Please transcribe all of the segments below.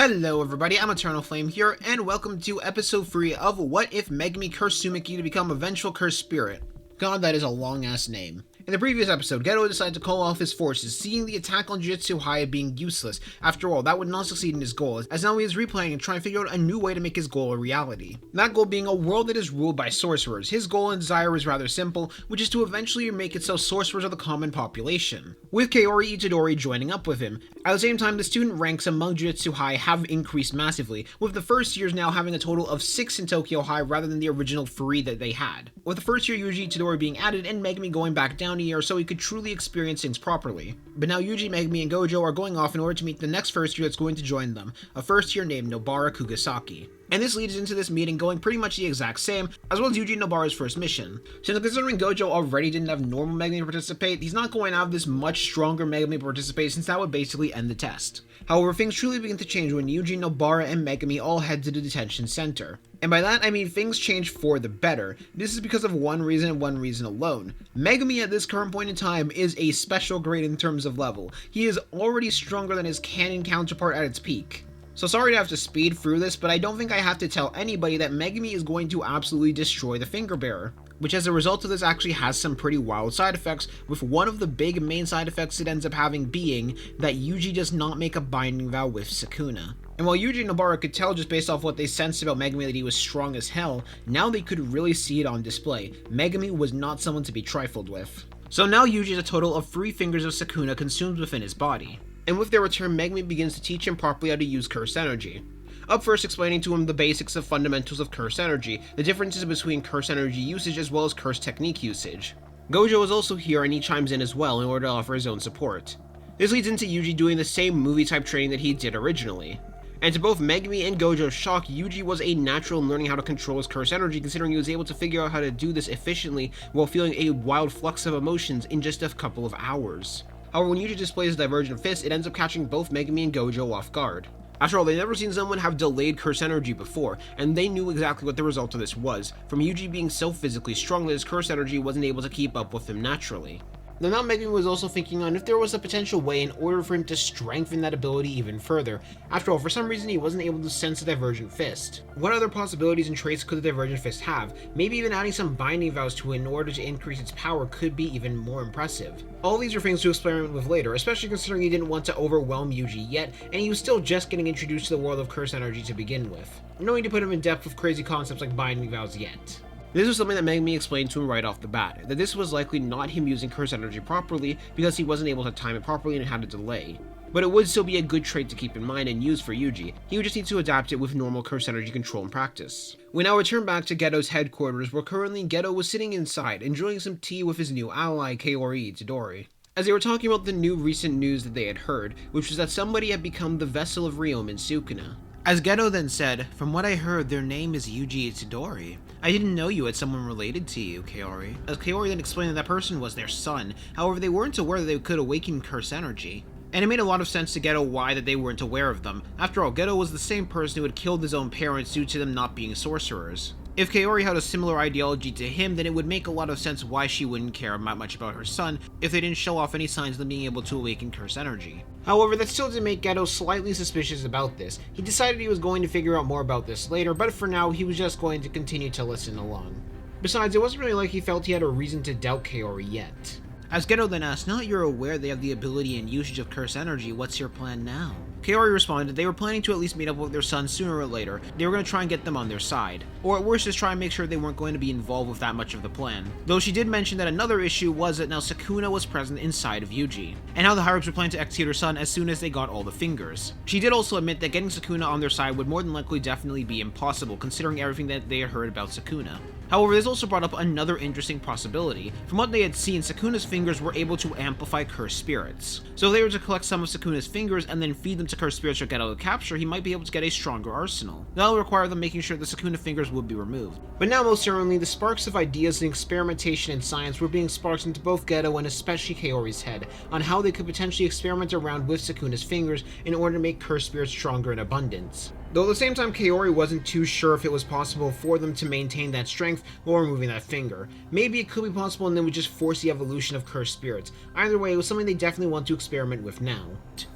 Hello everybody, I'm Eternal Flame here, and welcome to episode 3 of What If Megumi Cursed Tsumiki to become a vengeful cursed spirit. God, that is a long ass name. In the previous episode, Geto decided to call off his forces, seeing the attack on Jujutsu Haya being useless. After all, that would not succeed in his goal, as now he is replaying and trying to figure out a new way to make his goal a reality. That goal being a world that is ruled by sorcerers. His goal and desire is rather simple, which is to eventually make it so sorcerers are the common population, with Kaori Itadori joining up with him. At the same time, the student ranks among Jujutsu High have increased massively, with the first years now having a total of 6 in Tokyo High rather than the original 3 that they had, with the first year Yuji Itadori being added and Megumi going back down a year so he could truly experience things properly. But now Yuji, Megumi, and Gojo are going off in order to meet the next first year that's going to join them, a first year named Nobara Kugasaki. And this leads into this meeting going pretty much the exact same, as well as Yuji and Nobara's first mission. Since considering Gojo already didn't have normal Megumi participate, he's not going to have this much stronger Megumi participate since that would basically end the test. However, things truly begin to change when Yuji, Nobara, and Megumi all head to the detention center. And by that, I mean things change for the better. This is because of one reason and one reason alone. Megumi at this current point in time is a special grade in terms of level. He is already stronger than his canon counterpart at its peak. So sorry to have to speed through this, but I don't think I have to tell anybody that Megumi is going to absolutely destroy the Finger Bearer, which as a result of this actually has some pretty wild side effects, with one of the big main side effects it ends up having being that Yuji does not make a binding vow with Sukuna. And while Yuji and Nobara could tell just based off what they sensed about Megumi that he was strong as hell, now they could really see it on display. Megumi was not someone to be trifled with. So now Yuji has a total of 3 fingers of Sukuna consumed within his body. And with their return, Megumi begins to teach him properly how to use Cursed Energy. Up first explaining to him the basics of fundamentals of Cursed Energy, the differences between Cursed Energy usage as well as Cursed Technique usage. Gojo is also here and he chimes in as well in order to offer his own support. This leads into Yuji doing the same movie type training that he did originally. And to both Megumi and Gojo's shock, Yuji was a natural in learning how to control his Cursed Energy, considering he was able to figure out how to do this efficiently while feeling a wild flux of emotions in just a couple of hours. However, when Yuji displays Divergent Fist, it ends up catching both Megumi and Gojo off guard. After all, they'd never seen someone have delayed Cursed Energy before, and they knew exactly what the result of this was, from Yuji being so physically strong that his Cursed Energy wasn't able to keep up with him naturally. Now Megumi was also thinking on if there was a potential way in order for him to strengthen that ability even further. After all, for some reason he wasn't able to sense a Divergent Fist. What other possibilities and traits could the Divergent Fist have? Maybe even adding some binding vows to it in order to increase its power could be even more impressive. All these are things to experiment with later, especially considering he didn't want to overwhelm Yuji yet, and he was still just getting introduced to the world of Cursed Energy to begin with. No need to put him in depth with crazy concepts like binding vows yet. This was something that Megumi explained to him right off the bat, that this was likely not him using Cursed Energy properly because he wasn't able to time it properly and had a delay. But it would still be a good trait to keep in mind and use for Yuji. He would just need to adapt it with normal Cursed Energy control and practice. We now return back to Geto's headquarters, where currently Geto was sitting inside, enjoying some tea with his new ally, Kaori Itadori. As they were talking about the new recent news that they had heard, which was that somebody had become the vessel of Ryom in Sukuna. As Geto then said, "From what I heard, their name is Yuji Itadori. I didn't know you had someone related to you, Kaori." As Kaori then explained that that person was their son, however they weren't aware that they could awaken Cursed Energy. And it made a lot of sense to Geto why that they weren't aware of them. After all, Geto was the same person who had killed his own parents due to them not being sorcerers. If Kaori had a similar ideology to him, then it would make a lot of sense why she wouldn't care much about her son if they didn't show off any signs of them being able to awaken Cursed Energy. However, that still didn't make Geto slightly suspicious about this. He decided he was going to figure out more about this later, but for now, he was just going to continue to listen along. Besides, it wasn't really like he felt he had a reason to doubt Kaori yet. As Geto then asked, "Now that you're aware they have the ability and usage of Cursed Energy, what's your plan now?" Kaori responded they were planning to at least meet up with their son sooner or later. They were going to try and get them on their side, or at worst just try and make sure they weren't going to be involved with that much of the plan. Though she did mention that another issue was that now Sukuna was present inside of Yuji, and how the Hierarchs were planning to execute her son as soon as they got all the fingers. She did also admit that getting Sukuna on their side would more than likely definitely be impossible, considering everything that they had heard about Sukuna. However, this also brought up another interesting possibility. From what they had seen, Sukuna's fingers were able to amplify cursed spirits. So if they were to collect some of Sukuna's fingers and then feed them to cursed spirits or get out of capture, he might be able to get a stronger arsenal. That'll require them making sure the Sukuna fingers would be removed. But now, most certainly, the sparks of ideas and experimentation in science were being sparked into both Geto and especially Kaori's head, on how they could potentially experiment around with Sukuna's fingers in order to make cursed spirits stronger in abundance. Though at the same time, Kaori wasn't too sure if it was possible for them to maintain that strength while removing that finger. Maybe it could be possible and then we just force the evolution of cursed spirits. Either way, it was something they definitely want to experiment with now.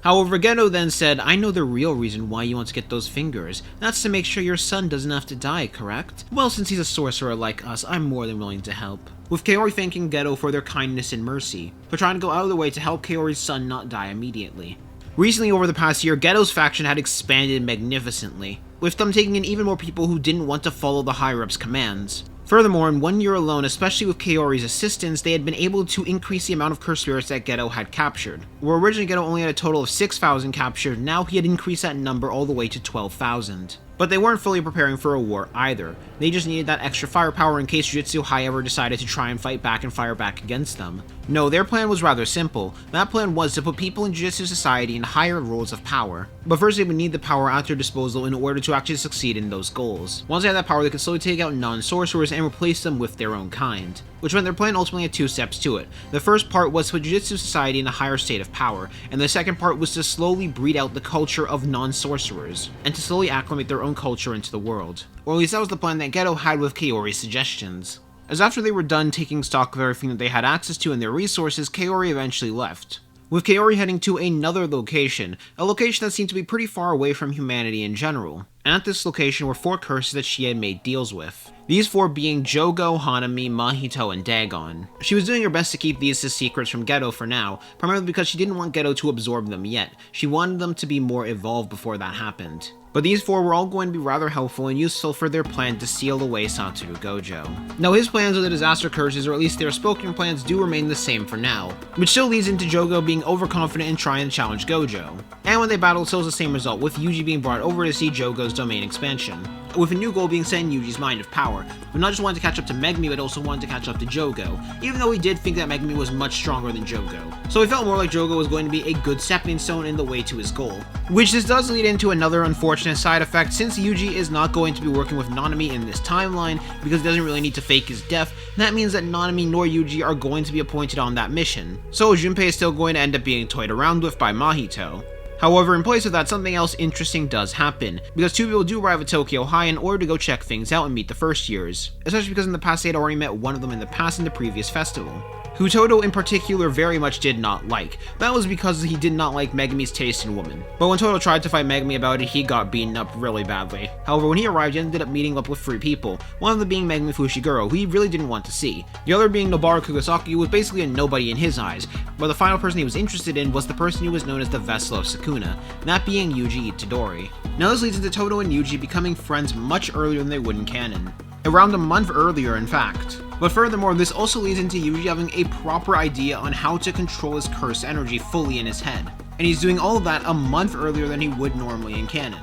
However, Geto then said, "I know the real reason why you want to get those fingers. That's to make sure your son doesn't have to die, correct? Well, since he's a sorcerer like us, I'm more than willing to help." With Kaori thanking Geto for their kindness and mercy, for trying to go out of their way to help Kaori's son not die immediately. Recently, over the past year, Geto's faction had expanded magnificently, with them taking in even more people who didn't want to follow the higher-ups' commands. Furthermore, in 1 year alone, especially with Kaori's assistance, they had been able to increase the amount of cursed spirits that Geto had captured. Where originally Geto only had a total of 6,000 captured, now he had increased that number all the way to 12,000. But they weren't fully preparing for a war either. They just needed that extra firepower in case Jujutsu High ever decided to try and fight back and fire back against them. No, their plan was rather simple. That plan was to put people in Jujutsu Society in higher roles of power. But first they would need the power at their disposal in order to actually succeed in those goals. Once they had that power, they could slowly take out non-sorcerers and replace them with their own kind. Which meant their plan ultimately had 2 steps to it. The first part was to put Jujutsu Society in a higher state of power, and the second part was to slowly breed out the culture of non-sorcerers, and to slowly acclimate their own culture into the world. Or at least that was the plan that Geto had with Kaori's suggestions. As after they were done taking stock of everything that they had access to and their resources, Kaori eventually left. With Kaori heading to another location, a location that seemed to be pretty far away from humanity in general. And at this location were 4 curses that she had made deals with. These 4 being Jogo, Hanami, Mahito, and Dagon. She was doing her best to keep these as secrets from Geto for now, primarily because she didn't want Geto to absorb them yet. She wanted them to be more evolved before that happened. But these 4 were all going to be rather helpful and useful for their plan to seal away Satoru Gojo. Now his plans with the disaster curses, or at least their spoken plans, do remain the same for now, which still leads into Jogo being overconfident and trying to challenge Gojo. And when they battle, it still has the same result, with Yuji being brought over to see Jogo's domain expansion. With a new goal being set in Yuji's mind of power, but not just wanted to catch up to Megumi, but also wanted to catch up to Jogo, even though he did think that Megumi was much stronger than Jogo. So he felt more like Jogo was going to be a good stepping stone in the way to his goal. Which this does lead into another unfortunate side effect, since Yuji is not going to be working with Nanami in this timeline, because he doesn't really need to fake his death. That means that Nanami nor Yuji are going to be appointed on that mission. So Junpei is still going to end up being toyed around with by Mahito. However, in place of that, something else interesting does happen, because 2 people do arrive at Tokyo High in order to go check things out and meet the first years, especially because in the past they had already met one of them in the past in the previous festival, who Toudou in particular very much did not like. That was because he did not like Megumi's taste in women. But when Toudou tried to fight Megumi about it, he got beaten up really badly. However, when he arrived, he ended up meeting up with 3 people, one of them being Megumi Fushiguro, who he really didn't want to see. The other being Nobara Kugasaki, who was basically a nobody in his eyes, but the final person he was interested in was the person who was known as the Vessel of Sukuna, that being Yuji Itadori. Now this leads into Toudou and Yuji becoming friends much earlier than they would in canon. Around a month earlier, in fact. But furthermore, this also leads into Yuji having a proper idea on how to control his cursed energy fully in his head. And he's doing all of that a month earlier than he would normally in canon.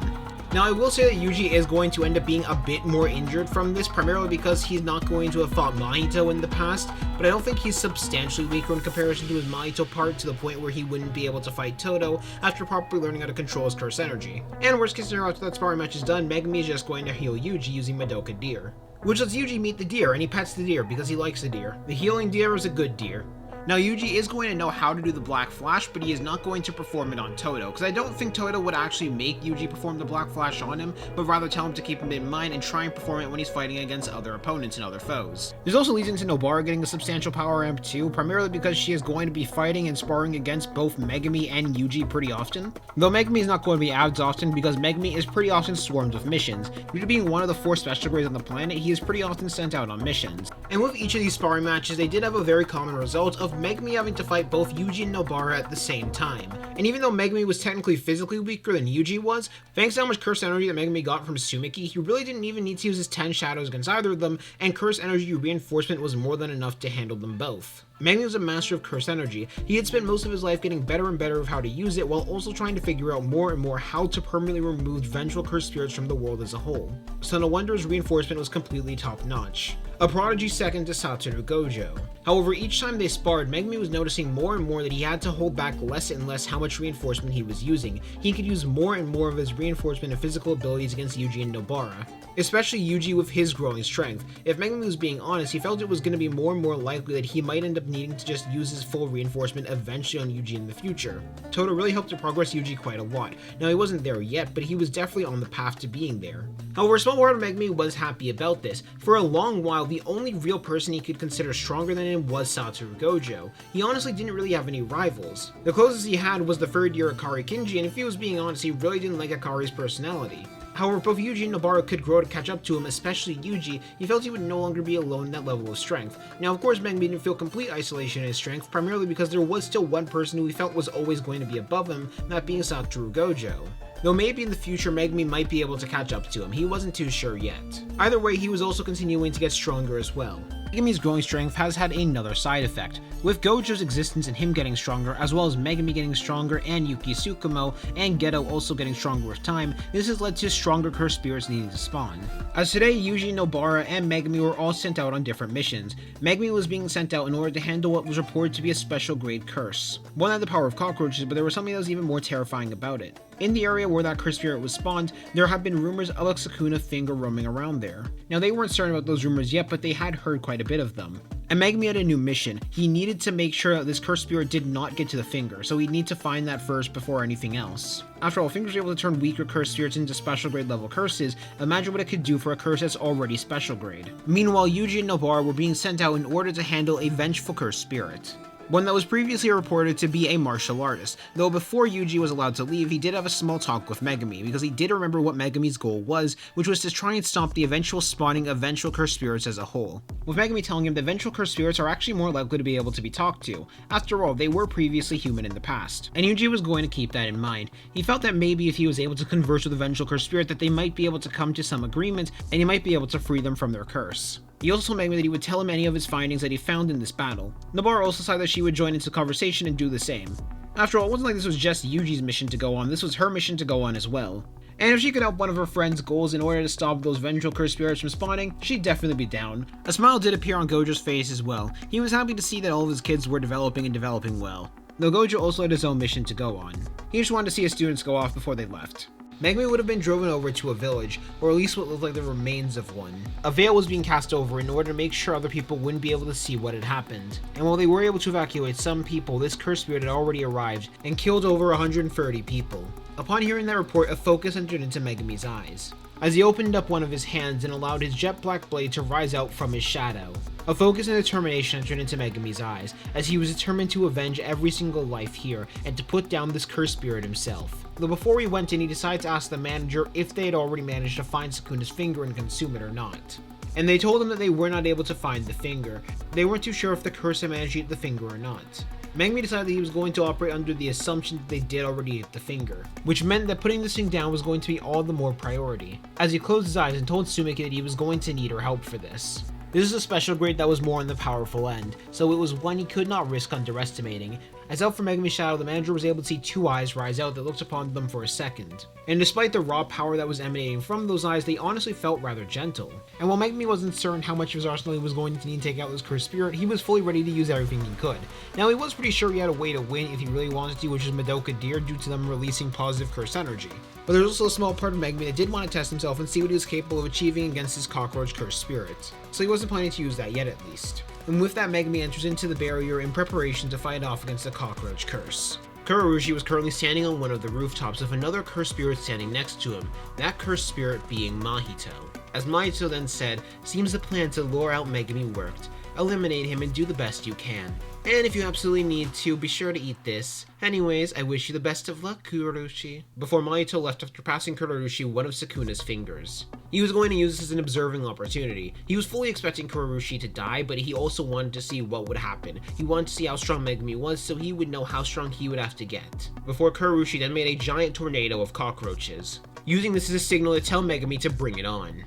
Now I will say that Yuji is going to end up being a bit more injured from this, primarily because he's not going to have fought Mahito in the past, but I don't think he's substantially weaker in comparison to his Mahito part, to the point where he wouldn't be able to fight Toudou after properly learning how to control his cursed energy. And worst case scenario, after that sparring match is done, Megumi is just going to heal Yuji using Madoka Deer. Which lets Yuji meet the deer, and he pets the deer because he likes the deer. The healing deer is a good deer. Now Yuji is going to know how to do the Black Flash, but he is not going to perform it on Toudou, because I don't think Toudou would actually make Yuji perform the Black Flash on him, but rather tell him to keep him in mind and try and perform it when he's fighting against other opponents and other foes. This also leads into Nobara getting a substantial power amp too, primarily because she is going to be fighting and sparring against both Megumi and Yuji pretty often. Though Megumi is not going to be as often, because Megumi is pretty often swarmed with missions. Due to being one of the 4 special grades on the planet, he is pretty often sent out on missions. And with each of these sparring matches, they did have a very common result of Megumi having to fight both Yuji and Nobara at the same time. And even though Megumi was technically physically weaker than Yuji was, thanks to how much cursed energy that Megumi got from Tsumiki, he really didn't even need to use his 10 shadows against either of them, and cursed energy reinforcement was more than enough to handle them both. Megumi was a master of cursed energy. He had spent most of his life getting better and better with how to use it, while also trying to figure out more and more how to permanently remove vengeful cursed spirits from the world as a whole. So no wonder his reinforcement was completely top notch. a prodigy second to Satoru Gojo. However, each time they sparred, Megumi was noticing more and more that he had to hold back less and less how much reinforcement he was using. He could use more and more of his reinforcement and physical abilities against Yuji and Nobara, especially Yuji with his growing strength. If Megumi was being honest, he felt it was going to be more and more likely that he might end up needing to just use his full reinforcement eventually on Yuji in the future. Toudou really helped to progress Yuji quite a lot. Now, he wasn't there yet, but he was definitely on the path to being there. However, a small part of Megumi was happy about this. For a long while, the only real person he could consider stronger than him was Satoru Gojo. He honestly didn't really have any rivals. The closest he had was the third year Akari Kinji, and if he was being honest, he really didn't like Akari's personality. However, both Yuji and Nobara could grow to catch up to him, especially Yuji. He felt he would no longer be alone in that level of strength. Now, of course, Megumi didn't feel complete isolation in his strength, primarily because there was still one person who he felt was always going to be above him, that being Satoru Gojo. Though maybe in the future Megumi might be able to catch up to him, he wasn't too sure yet. Either way, he was also continuing to get stronger as well. Megumi's growing strength has had another side effect. With Gojo's existence and him getting stronger, as well as Megumi getting stronger and Yuki Tsukumo and Geto also getting stronger with time, this has led to stronger cursed spirits needing to spawn. As today, Yuji, Nobara, and Megumi were all sent out on different missions. Megumi was being sent out in order to handle what was reported to be a special grade curse. One had the power of cockroaches, but there was something that was even more terrifying about it. In the area where that cursed spirit was spawned, there have been rumors of a Sukuna finger roaming around there. Now, they weren't certain about those rumors yet, but they had heard quite a bit of them. And Megumi had a new mission. He needed to make sure that this cursed spirit did not get to the finger, so he'd need to find that first before anything else. After all, fingers are able to turn weaker cursed spirits into special grade level curses. Imagine what it could do for a curse that's already special grade. Meanwhile, Yuji and Nobara were being sent out in order to handle a vengeful cursed spirit, one that was previously reported to be a martial artist, though before Yuji was allowed to leave, he did have a small talk with Megumi, because he did remember what Megumi's goal was, which was to try and stop the eventual spawning of vengeful cursed spirits as a whole. With Megumi telling him that vengeful cursed spirits are actually more likely to be able to be talked to. After all, they were previously human in the past, and Yuji was going to keep that in mind. He felt that maybe if he was able to converse with a vengeful cursed spirit, that they might be able to come to some agreement, and he might be able to free them from their curse. He also told Megumi that he would tell him any of his findings that he found in this battle. Nobara also decided that she would join into the conversation and do the same. After all, it wasn't like this was just Yuji's mission to go on, this was her mission to go on as well. And if she could help one of her friend's goals in order to stop those vengeful cursed spirits from spawning, she'd definitely be down. A smile did appear on Gojo's face as well. He was happy to see that all of his kids were developing and developing well. Though Gojo also had his own mission to go on. He just wanted to see his students go off before they left. Megumi would have been driven over to a village, or at least what looked like the remains of one. A veil was being cast over in order to make sure other people wouldn't be able to see what had happened. And while they were able to evacuate some people, this cursed spirit had already arrived and killed over 130 people. Upon hearing that report, a focus entered into Megumi's eyes, as he opened up one of his hands and allowed his jet black blade to rise out from his shadow. A focus and determination entered into Megumi's eyes, as he was determined to avenge every single life here and to put down this cursed spirit himself. Though before he went in, he decided to ask the manager if they had already managed to find Sukuna's finger and consume it or not. And they told him that they were not able to find the finger. They weren't too sure if the curse had managed to eat the finger or not. Megumi decided that he was going to operate under the assumption that they did already eat the finger, which meant that putting this thing down was going to be all the more priority, as he closed his eyes and told Tsumiki that he was going to need her help for this. This is a special grade that was more on the powerful end, so it was one he could not risk underestimating. As out from Megumi's shadow, the manager was able to see two eyes rise out that looked upon them for a second. And despite the raw power that was emanating from those eyes, they honestly felt rather gentle. And while Megumi wasn't certain how much of his arsenal he was going to need to take out this cursed spirit, he was fully ready to use everything he could. Now, he was pretty sure he had a way to win if he really wanted to, which is Madoka Deer, due to them releasing positive curse energy. But there's also a small part of Megumi that did want to test himself and see what he was capable of achieving against his cockroach cursed spirit. So he wasn't planning to use that yet, at least. And with that, Megumi enters into the barrier in preparation to fight off against the cockroach curse. Kurorushi was currently standing on one of the rooftops with another cursed spirit standing next to him, that cursed spirit being Mahito. As Mahito then said, "Seems the plan to lure out Megumi worked. Eliminate him and do the best you can. And if you absolutely need to, be sure to eat this. Anyways, I wish you the best of luck, Kurorushi." Before Mahito left after passing Kurorushi one of Sukuna's fingers. He was going to use this as an observing opportunity. He was fully expecting Kurorushi to die, but he also wanted to see what would happen. He wanted to see how strong Megumi was, so he would know how strong he would have to get. Before Kurorushi then made a giant tornado of cockroaches, using this as a signal to tell Megumi to bring it on.